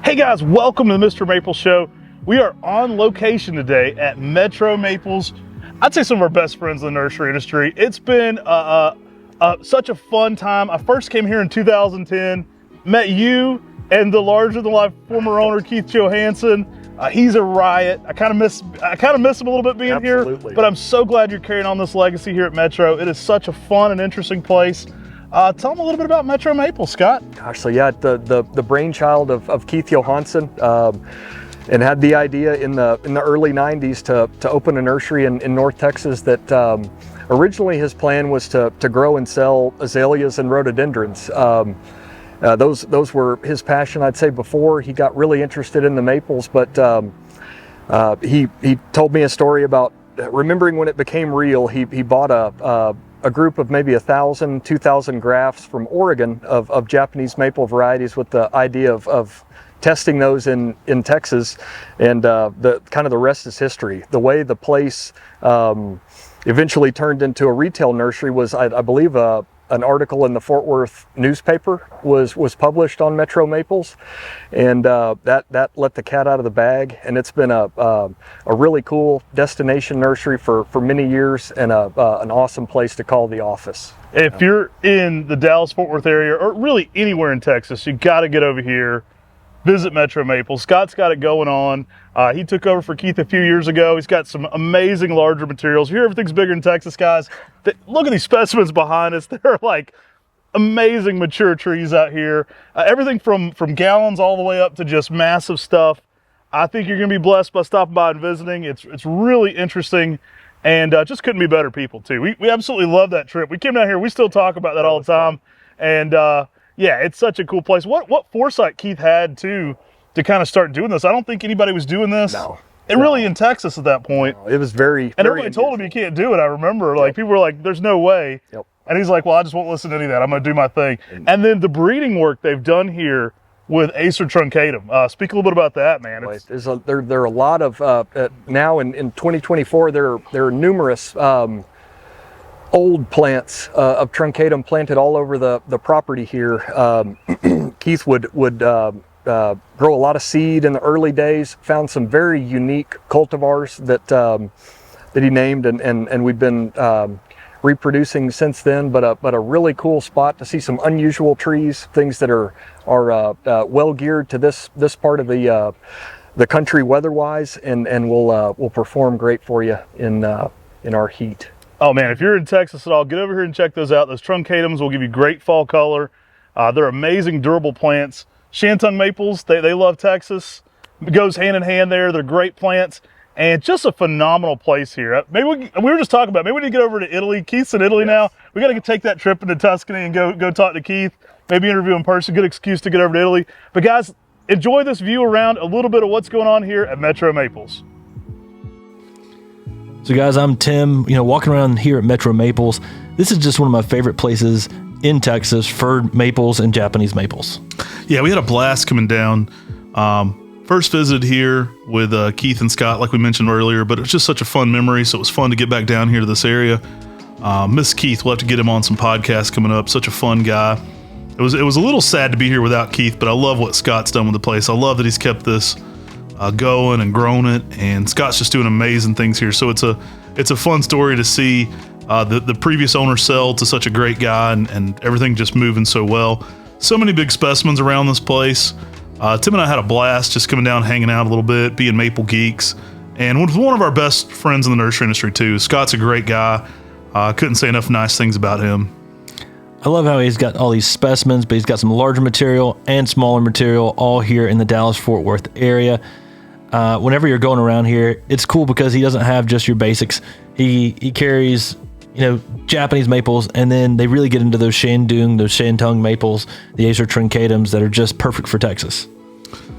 Hey guys, welcome to the MrMaple Show. We are on location today at MrMaple's. I'd say some of our best friends in the nursery industry. It's been such a fun time. I first came here in 2010, met you and the larger-than-life former owner, Keith Johansson. He's a riot. I kind of miss him a little bit being here, but I'm so glad you're carrying on this legacy here at Metro. It is such a fun and interesting place. Tell them a little bit about MrMaple, Scott. Gosh, so yeah, the brainchild of Keith Johansson, and had the idea in the early 90s to open a nursery in North Texas that originally his plan was to grow and sell azaleas and rhododendrons. Those were his passion, I'd say, before he got really interested in the maples, but he told me a story about remembering when it became real. He bought a group of maybe 1,000, 2,000 grafts from Oregon of Japanese maple varieties with the idea of testing those in Texas, and the rest is history. The way the place eventually turned into a retail nursery was, I believe, an article in the Fort Worth newspaper was published on MrMaples, and that let the cat out of the bag, and it's been a really cool destination nursery for many years, and an awesome place to call the office. If you're in the Dallas-Fort Worth area, or really anywhere in Texas, you got to get over here, visit MrMaple. Scott's got it going on. He took over for Keith a few years ago. He's got some amazing larger materials. Here, everything's bigger in Texas, guys. Look at these specimens behind us. They're like amazing mature trees out here. Everything from gallons all the way up to just massive stuff. I think you're going to be blessed by stopping by and visiting. It's really interesting, and just couldn't be better people, too. We absolutely love that trip. We came down here. We still talk about that all the time, and yeah, it's such a cool place. What foresight Keith had to kind of start doing this? I don't think anybody was doing this. No. Really in Texas at that point. No, it was very, and everybody told him you can't do it. I remember, like, people were like, "There's no way." Yep. And he's like, "Well, I just won't listen to any of that. I'm going to do my thing." And then the breeding work they've done here with Acer truncatum. Speak a little bit about that, man. There are a lot of now in 2024. There are numerous old plants of truncatum planted all over the property here. Keith would grow a lot of seed in the early days, found some very unique cultivars that he named, and we've been reproducing since then, but a really cool spot to see some unusual trees, things that are well geared to this part of the country weather-wise, and will perform great for you in our heat. Oh man, if you're in Texas at all, get over here and check those out. Those truncatums will give you great fall color. They're amazing, durable plants. Shantung maples, they love Texas. It goes hand in hand there. They're great plants, and just a phenomenal place here. Maybe we were just talking about, maybe we need to get over to Italy. Keith's in Italy now. We got to take that trip into Tuscany and go talk to Keith. Maybe interview in person. Good excuse to get over to Italy. But guys, enjoy this view around a little bit of what's going on here at MrMaples. So guys, I'm Tim, walking around here at MrMaples. This is just one of my favorite places in Texas for maples and Japanese maples. Yeah, we had a blast coming down. First visited here with Keith and Scott, like we mentioned earlier, but it was just such a fun memory, so it was fun to get back down here to this area. Miss Keith, we'll have to get him on some podcasts coming up. Such a fun guy. It was a little sad to be here without Keith, but I love what Scott's done with the place. I love that he's kept this going and grown it, and Scott's just doing amazing things here. So it's a fun story to see the previous owner sell to such a great guy, and everything just moving so well. So many big specimens around this place. Tim and I had a blast just coming down, hanging out a little bit, being maple geeks, and with one of our best friends in the nursery industry too. Scott's a great guy. Couldn't say enough nice things about him. I love how he's got all these specimens, but he's got some larger material and smaller material all here in the Dallas-Fort Worth area. Whenever you're going around here, it's cool because he doesn't have just your basics. He carries, Japanese maples, and then they really get into those Shantung maples, the Acer truncatums that are just perfect for Texas.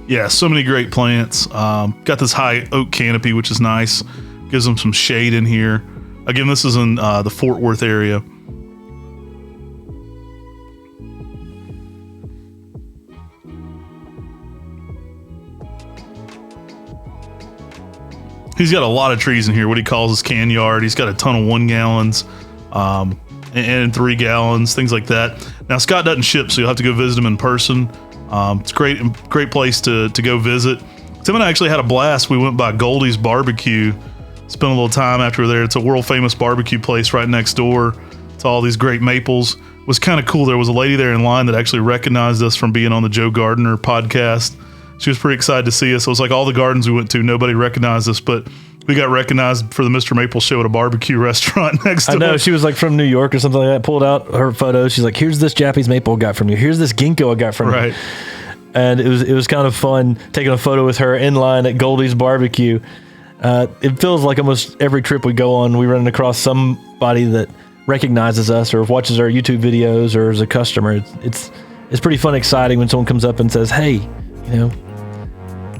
Yeah, so many great plants. Got this high oak canopy, which is nice. Gives them some shade in here. Again, this is in the Fort Worth area. He's got a lot of trees in here, what he calls his can yard. He's got a ton of 1 gallons and 3 gallons, things like that. Now, Scott doesn't ship, so you'll have to go visit him in person. It's great place to go visit. Tim and I actually had a blast. We went by Goldie's Barbecue, spent a little time after we were there. It's a world famous barbecue place right next door to all these great maples. It was kind of cool. There was a lady there in line that actually recognized us from being on the Joe Gardner podcast. She was pretty excited to see us. It was like all the gardens we went to, nobody recognized us, but we got recognized for the MrMaple Show at a barbecue restaurant next to I know, us. she was like from New York or something like that, pulled out her photos. She's like, here's this Japanese maple I got from you. Here's this ginkgo I got from Right. you. And it was kind of fun taking a photo with her in line at Goldie's Barbecue. It feels like almost every trip we go on, we run across somebody that recognizes us or watches our YouTube videos or is a customer. It's pretty fun, exciting when someone comes up and says, hey,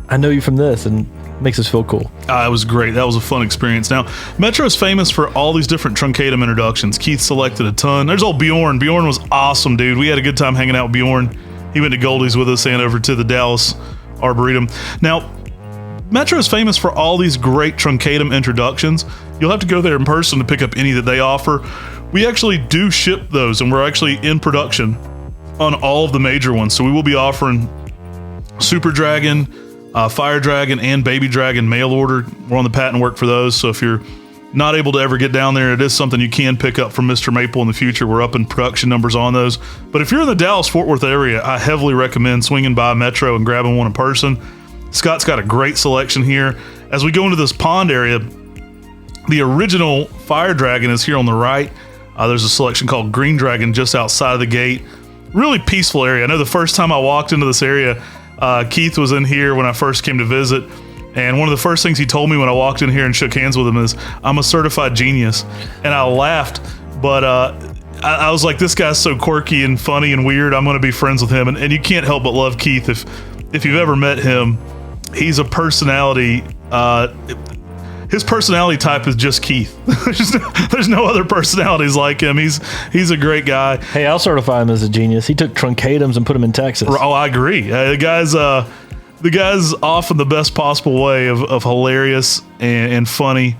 I know you from this, and it makes us feel cool. It was great. That was a fun experience. Now, Metro's famous for all these different truncatum introductions. Keith selected a ton. There's old Bjorn. Bjorn was awesome, dude. We had a good time hanging out with Bjorn. He went to Goldie's with us and over to the Dallas Arboretum. Now, Metro is famous for all these great truncatum introductions. You'll have to go there in person to pick up any that they offer. We actually do ship those, and we're actually in production on all of the major ones. So we will be offering Super Dragon, Fire Dragon, and Baby Dragon mail order. We're on the patent work for those. So if you're not able to ever get down there, it is something you can pick up from MrMaple in the future. We're up in production numbers on those. But if you're in the Dallas-Fort Worth area, I heavily recommend swinging by Metro and grabbing one in person. Scott's got a great selection here. As we go into this pond area, the original Fire Dragon is here on the right. There's a selection called Green Dragon just outside of the gate. Really peaceful area. I know the first time I walked into this area, Keith was in here when I first came to visit. And one of the first things he told me when I walked in here and shook hands with him is, I'm a certified genius. And I laughed, but I was like, this guy's so quirky and funny and weird. I'm going to be friends with him. And you can't help but love Keith. If you've ever met him, he's a personality. His personality type is just Keith. There's no other personalities like him. He's a great guy. Hey, I'll certify him as a genius. He took truncatums and put them in Texas. Oh, I agree. The guy's off in the best possible way of hilarious and funny.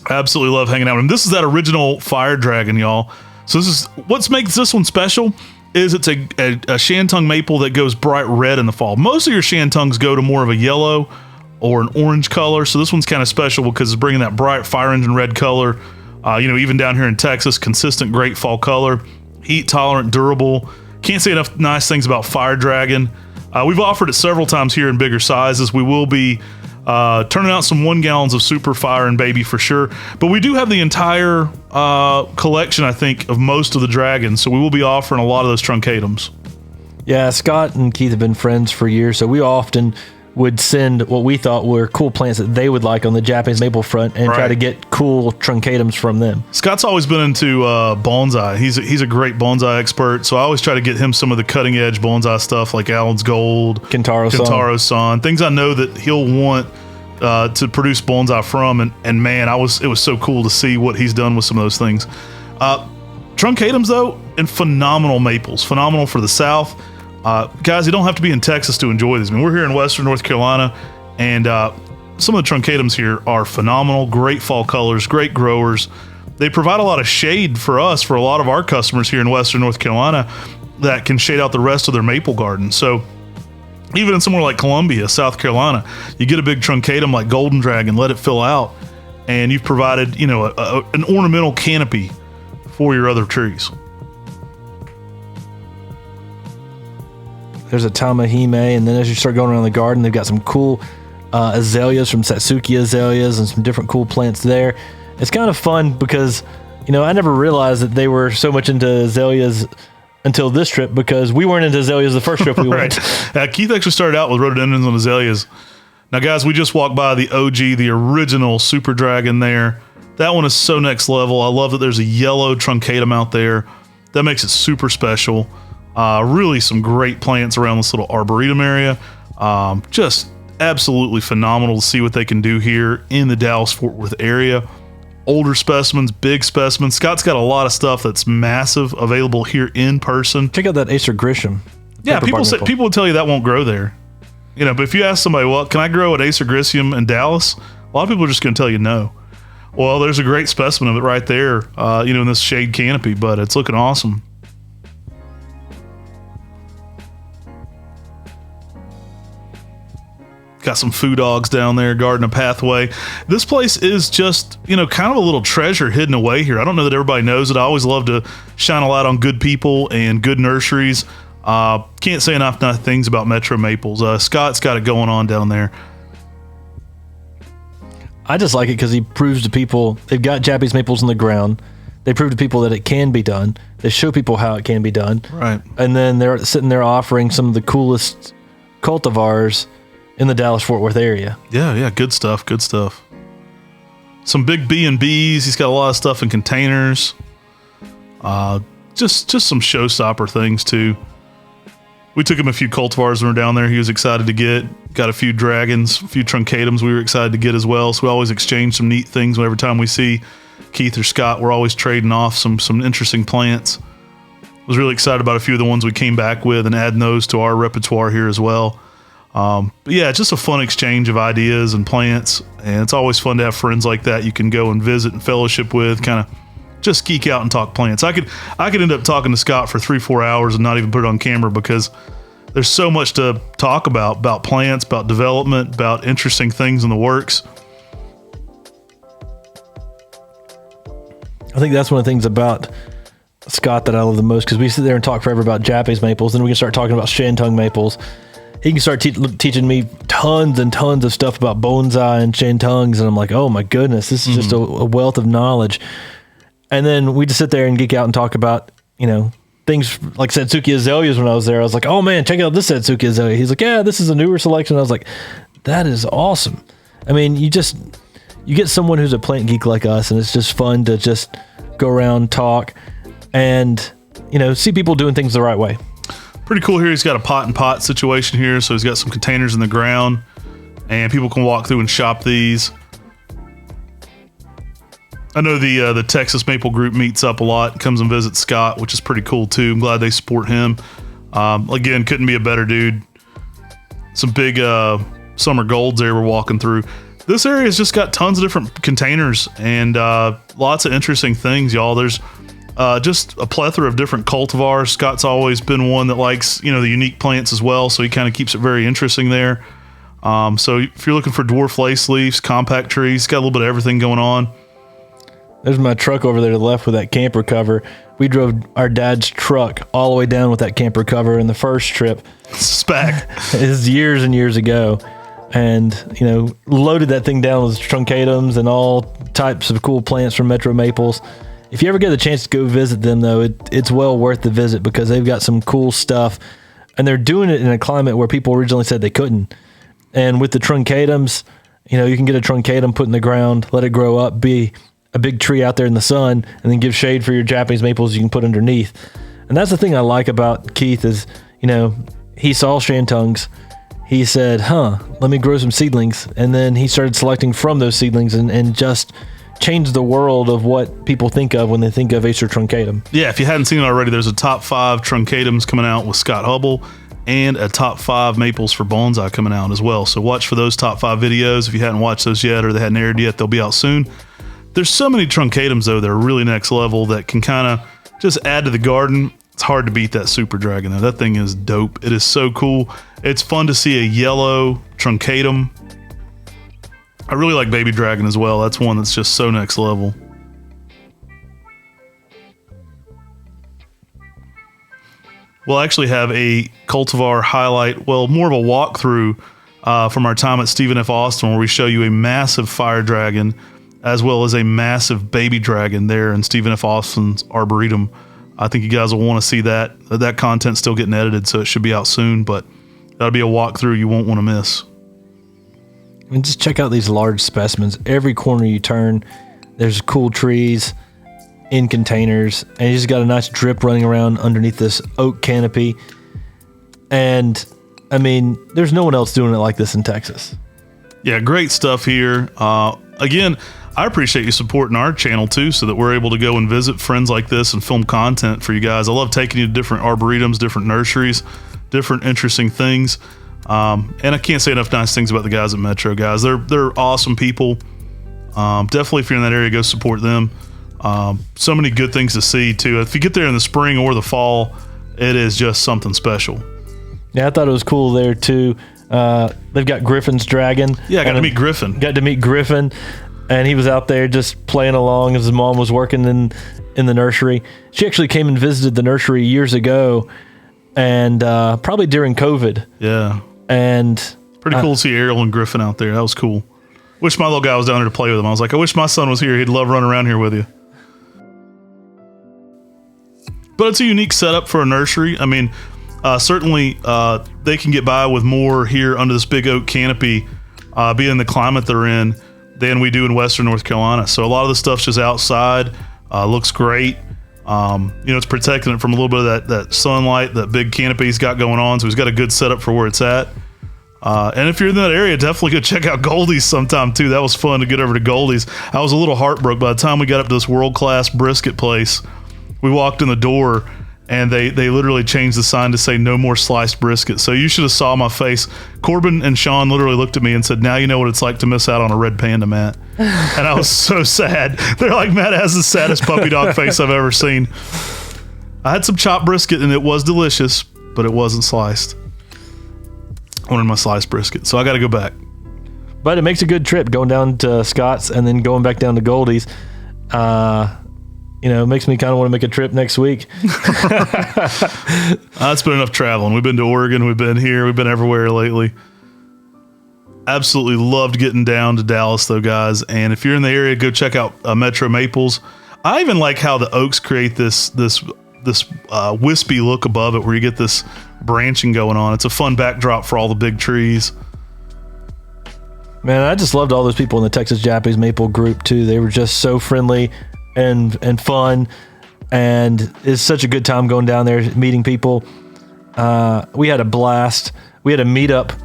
I absolutely love hanging out with him. This is that original Fire Dragon, y'all. So this is what makes this one special. Is it's a Shantung maple that goes bright red in the fall. Most of your Shantungs go to more of a yellow or an orange color. So this one's kind of special because it's bringing that bright fire engine red color. Even down here in Texas, consistent, great fall color, heat tolerant, durable. Can't say enough nice things about Fire Dragon. We've offered it several times here in bigger sizes. We will be turning out some 1 gallons of Super Fire and Baby for sure. But we do have the entire collection, I think, of most of the dragons. So we will be offering a lot of those truncatums. Yeah, Scott and Keith have been friends for years, so we often would send what we thought were cool plants that they would like on the Japanese maple front and try to get cool truncatums from them. Scott's always been into bonsai. He's a great bonsai expert, so I always try to get him some of the cutting edge bonsai stuff like Allen's Gold, Kintaro-san, things I know that he'll want to produce bonsai from. And man, it was so cool to see what he's done with some of those things. Truncatums though, and phenomenal maples, phenomenal for the South. Guys, you don't have to be in Texas to enjoy these. I mean, we're here in Western North Carolina, and some of the truncatums here are phenomenal. Great fall colors, great growers. They provide a lot of shade for us, for a lot of our customers here in Western North Carolina that can shade out the rest of their maple garden. So even in somewhere like Columbia, South Carolina, you get a big truncatum like Golden Dragon, let it fill out, and you've provided, an ornamental canopy for your other trees. There's a Tamahime, and then as you start going around the garden, they've got some cool azaleas from Satsuki Azaleas and some different cool plants there. It's kind of fun because, I never realized that they were so much into azaleas until this trip because we weren't into azaleas the first trip we went. Keith actually started out with rhododendrons and azaleas. Now, guys, we just walked by the OG, the original Super Dragon there. That one is so next level. I love that there's a yellow truncatum out there. That makes it super special. Really some great plants around this little arboretum area. Just absolutely phenomenal to see what they can do here in the Dallas-Fort Worth area. Older specimens, big specimens. Scott's got a lot of stuff that's massive available here in person. Check out that Acer Grisham. Yeah, people will tell you that won't grow there. But if you ask somebody, well, can I grow an Acer Grisham in Dallas? A lot of people are just going to tell you no. Well, there's a great specimen of it right there, in this shade canopy, but it's looking awesome. Got some food dogs down there guarding a pathway. This place is just, kind of a little treasure hidden away here. I don't know that everybody knows it. I always love to shine a light on good people and good nurseries. Can't say enough nice things about Metro Maples. Scott's got it going on down there. I just like it because he proves to people they've got Japanese maples in the ground. They prove to people that it can be done. They show people how it can be done. Right. And then they're sitting there offering some of the coolest cultivars in the Dallas-Fort Worth area. Yeah, good stuff. Some big B&Bs. He's got a lot of stuff in containers. Just some showstopper things too. We took him a few cultivars when we were down there. He was excited to get. Got a few dragons, a few truncatums we were excited to get as well. So we always exchange some neat things whenever time we see Keith or Scott. We're always trading off some interesting plants. Was really excited about a few of the ones we came back with and adding those to our repertoire here as well. But yeah, it's just a fun exchange of ideas and plants, and it's always fun to have friends like that you can go and visit and fellowship with, kind of just geek out and talk plants. I could end up talking to Scott for 3-4 hours and not even put it on camera because there's so much to talk about plants, about development, about interesting things in the works. I think that's one of the things about Scott that I love the most, because we sit there and talk forever about Japanese maples, then we can start talking about Shantung maples. He can start teaching me tons and tons of stuff about bonsai and Shantungs, and I'm like, oh my goodness, this is just a wealth of knowledge. And then we just sit there and geek out and talk about, things like Satsuki azaleas. When I was there, I was like, oh man, check out this Satsuki azalea. He's like, yeah, this is a newer selection. I was like, that is awesome. I mean, you get someone who's a plant geek like us, and it's just fun to just go around, talk, and, see people doing things the right way. Pretty cool here. He's got a pot and pot situation here. So he's got some containers in the ground and people can walk through and shop these. I know the Texas Maple Group meets up a lot, comes and visits Scott, which is pretty cool too. I'm glad they support him. Again, couldn't be a better dude. Some big summer golds there we're walking through. This area has just got tons of different containers and lots of interesting things, y'all. There's just a plethora of different cultivars. Scott's always been one that likes, the unique plants as well, so he kind of keeps it very interesting there. So if you're looking for dwarf lace leaves, compact trees, got a little bit of everything going on. There's my truck over there to the left with that camper cover. We drove our dad's truck all the way down with that camper cover in the first trip. Spac. It was years and years ago. And, loaded that thing down with truncatums and all types of cool plants from Metro Maples. If you ever get the chance to go visit them, though, it's well worth the visit because they've got some cool stuff. And they're doing it in a climate where people originally said they couldn't. And with the truncatums, you can get a truncatum put in the ground, let it grow up, be a big tree out there in the sun, and then give shade for your Japanese maples you can put underneath. And that's the thing I like about Keith is, he saw Shantungs. He said, let me grow some seedlings. And then he started selecting from those seedlings and just changed the world of what people think of when they think of Acer truncatum. Yeah, if you hadn't seen it already, there's a top 5 truncatums coming out with Scott Hubble and a top 5 maples for bonsai coming out as well. So watch for those top 5 videos. If you hadn't watched those yet or they hadn't aired yet, they'll be out soon. There's so many truncatums, though, that are really next level that can kind of just add to the garden. It's hard to beat that Super Dragon, though. That thing is dope. It is so cool. It's fun to see a yellow truncatum. I really like Baby Dragon as well. That's one that's just so next level. We'll actually have a cultivar highlight, well, more of a walkthrough from our time at Stephen F. Austin, where we show you a massive fire dragon as well as a massive baby dragon there in Stephen F. Austin's Arboretum. I think you guys will want to see that. That content's still getting edited, so it should be out soon, but that'll be a walkthrough you won't want to miss. And just check out these large specimens. Every corner you turn, there's cool trees in containers, and you just got a nice drip running around underneath this oak canopy. And I mean, there's no one else doing it like this in Texas. Yeah, great stuff here. Again, I appreciate you supporting our channel too, so that we're able to go and visit friends like this and film content for you guys. I love taking you to different arboretums, different nurseries, different interesting things. And I can't say enough nice things about the guys at Metro, guys. They're awesome people. Definitely, if you're in that area, go support them. So many good things to see too. If you get there in the spring or the fall, it is just something special. Yeah, I thought it was cool there too. They've got Griffin's Dragon. Yeah, I got to meet Griffin. Got to meet Griffin, and he was out there just playing along as his mom was working in the nursery. She actually came and visited the nursery years ago, and probably during COVID. Yeah. And pretty cool to see Ariel and Griffin out there. That was cool. Wish my little guy was down there to play with him. I was like, I wish my son was here. He'd love running around here with you. But it's a unique setup for a nursery. I mean, certainly they can get by with more here under this big oak canopy, being the climate they're in, than we do in Western North Carolina. So a lot of the stuff's just outside. Looks great. It's protecting it from a little bit of that sunlight, that big canopy he's got going on. So he's got a good setup for where it's at. And if you're in that area, definitely go check out Goldie's sometime too. That was fun to get over to Goldie's. I was a little heartbroken by the time we got up to this world-class brisket place. We walked in the door and they literally changed the sign to say no more sliced brisket. So you should have saw my face. Corbin and Sean literally looked at me and said, now you know what it's like to miss out on a red panda, Matt. And I was so sad. They're like, Matt has the saddest puppy dog face I've ever seen. I had some chopped brisket and it was delicious, but it wasn't sliced. I wanted my sliced brisket, so I got to go back. But it makes a good trip going down to Scott's and then going back down to Goldie's. It makes me kind of want to make a trip next week. It's been enough traveling. We've been to Oregon. We've been here. We've been everywhere lately. Absolutely loved getting down to Dallas, though, guys. And if you're in the area, go check out Metro Maples. I even like how the oaks create this wispy look above it, where you get this branching going on. It's a fun backdrop for all the big trees. Man, I just loved all those people in the Texas Japanese Maple group too. They were just so friendly and fun, and it's such a good time going down there meeting people. We had a blast. We had a meetup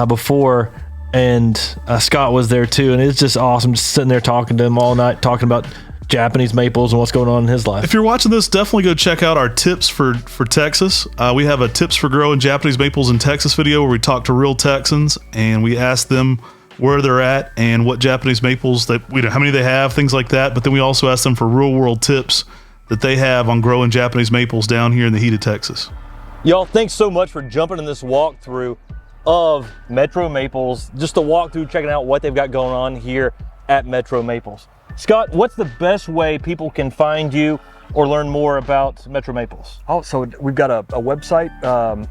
before, and Scott was there too, and it's just awesome just sitting there talking to him all night, talking about Japanese maples and what's going on in his life. If you're watching this, definitely go check out our tips for Texas. We have a tips for growing Japanese maples in Texas video where we talk to real Texans and we ask them where they're at and what Japanese maples how many they have, things like that. But then we also ask them for real world tips that they have on growing Japanese maples down here in the heat of Texas. Y'all, thanks so much for jumping in this walkthrough of Metro Maples. Just a walkthrough, checking out what they've got going on here at Metro Maples. Scott, what's the best way people can find you or learn more about Metro Maples? Oh, so we've got a website,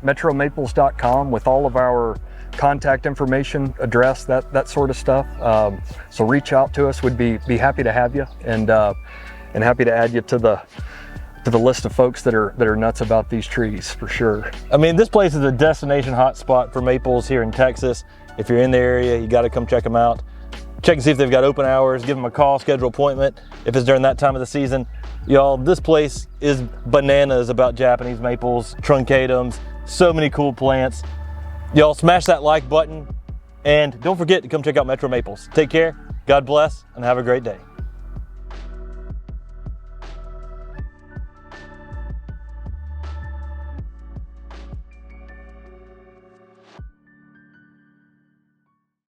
metromaples.com, with all of our contact information, address, that sort of stuff. So reach out to us. We'd be happy to have you, and happy to add you to the list of folks that are nuts about these trees, for sure. I mean, this place is a destination hotspot for maples here in Texas. If you're in the area, you got to come check them out. Check and see if they've got open hours, give them a call, schedule an appointment if it's during that time of the season. Y'all, this place is bananas about Japanese maples, truncatum's, so many cool plants. Y'all, smash that like button, and don't forget to come check out Metro Maples. Take care, God bless, and have a great day.